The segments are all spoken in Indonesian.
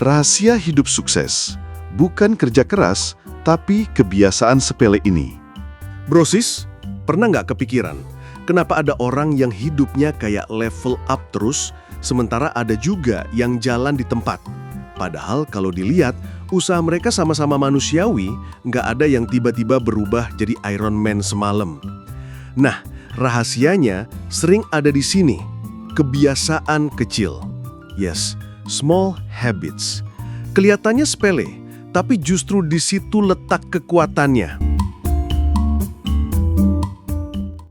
Rahasia hidup sukses bukan kerja keras, tapi kebiasaan sepele ini. Brosis, pernah nggak kepikiran kenapa ada orang yang hidupnya kayak level up terus, sementara ada juga yang jalan di tempat? Padahal kalau dilihat, usaha mereka sama-sama manusiawi, nggak ada yang tiba-tiba berubah jadi Iron Man semalam. Nah, rahasianya sering ada di sini, kebiasaan kecil. Yes, small habits. Kelihatannya sepele, tapi justru di situ letak kekuatannya.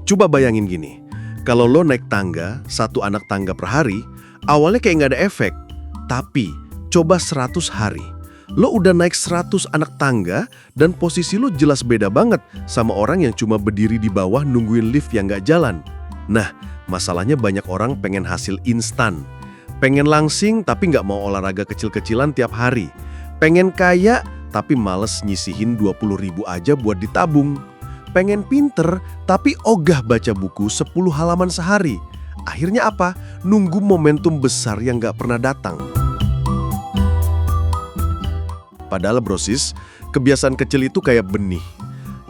Coba bayangin gini, kalau lo naik tangga, 1 anak tangga per hari, awalnya kayak nggak ada efek. Tapi, coba 100 hari. Lo udah naik 100 anak tangga, dan posisi lo jelas beda banget sama orang yang cuma berdiri di bawah nungguin lift yang nggak jalan. Nah, masalahnya banyak orang pengen hasil instan. Pengen langsing tapi nggak mau olahraga kecil-kecilan tiap hari. Pengen kaya tapi males nyisihin 20.000 aja buat ditabung. Pengen pinter tapi ogah baca buku 10 halaman sehari. Akhirnya apa? Nunggu momentum besar yang nggak pernah datang. Padahal brosis, kebiasaan kecil itu kayak benih.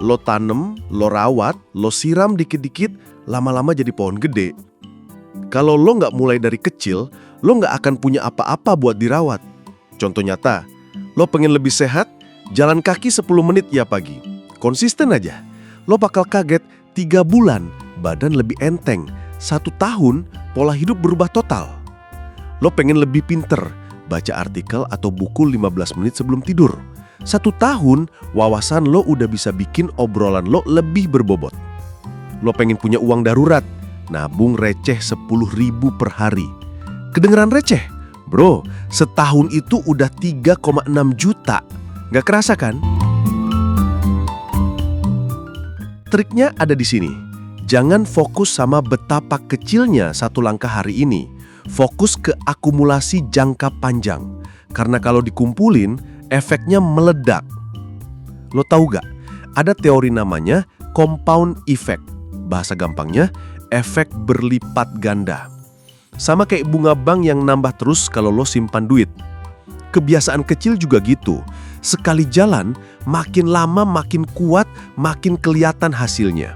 Lo tanem, lo rawat, lo siram dikit-dikit, lama-lama jadi pohon gede. Kalau lo nggak mulai dari kecil, lo nggak akan punya apa-apa buat dirawat. Contoh nyata, lo pengen lebih sehat, jalan kaki 10 menit ya pagi. Konsisten aja. Lo bakal kaget 3 bulan, badan lebih enteng. 1 tahun, pola hidup berubah total. Lo pengen lebih pinter, baca artikel atau buku 15 menit sebelum tidur. 1 tahun, wawasan lo udah bisa bikin obrolan lo lebih berbobot. Lo pengen punya uang darurat, nabung receh 10.000 per hari. Kedengeran receh? Bro, setahun itu udah 3,6 juta. Nggak kerasa kan? Triknya ada di sini. Jangan fokus sama betapa kecilnya 1 langkah hari ini. Fokus ke akumulasi jangka panjang. Karena kalau dikumpulin, efeknya meledak. Lo tahu gak? Ada teori namanya compound effect. Bahasa gampangnya, efek berlipat ganda. Sama kayak bunga bank yang nambah terus kalau lo simpan duit. Kebiasaan kecil juga gitu. Sekali jalan, makin lama makin kuat, makin kelihatan hasilnya.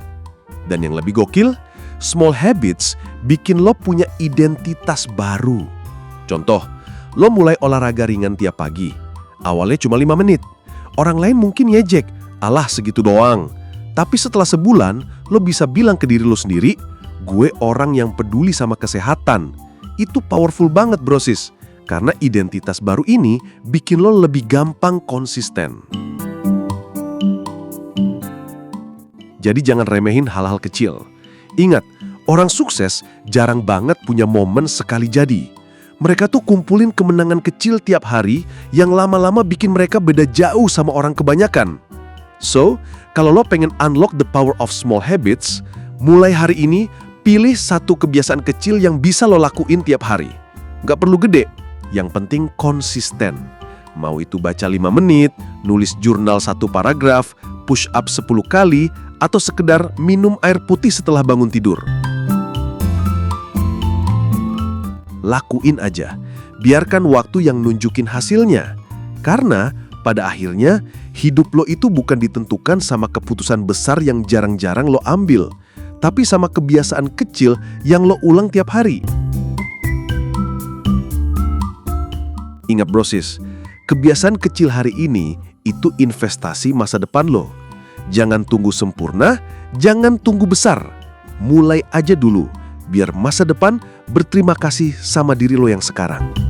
Dan yang lebih gokil, small habits bikin lo punya identitas baru. Contoh, lo mulai olahraga ringan tiap pagi. Awalnya cuma 5 menit. Orang lain mungkin ngejek, alah segitu doang. Tapi setelah sebulan, lo bisa bilang ke diri lo sendiri, gue orang yang peduli sama kesehatan. Itu powerful banget brosis. Karena identitas baru ini bikin lo lebih gampang konsisten. Jadi jangan remehin hal-hal kecil. Ingat, orang sukses jarang banget punya momen sekali jadi. Mereka tuh kumpulin kemenangan kecil tiap hari yang lama-lama bikin mereka beda jauh sama orang kebanyakan. So, kalau lo pengen unlock the power of small habits, mulai hari ini pilih 1 kebiasaan kecil yang bisa lo lakuin tiap hari. Nggak perlu gede, yang penting konsisten. Mau itu baca 5 menit, nulis jurnal 1 paragraf, push up 10 kali, atau sekedar minum air putih setelah bangun tidur. Lakuin aja, biarkan waktu yang nunjukin hasilnya. Karena pada akhirnya, hidup lo itu bukan ditentukan sama keputusan besar yang jarang-jarang lo ambil, tapi sama kebiasaan kecil yang lo ulang tiap hari. Ingat brosis, kebiasaan kecil hari ini itu investasi masa depan lo. Jangan tunggu sempurna, jangan tunggu besar. Mulai aja dulu, biar masa depan berterima kasih sama diri lo yang sekarang.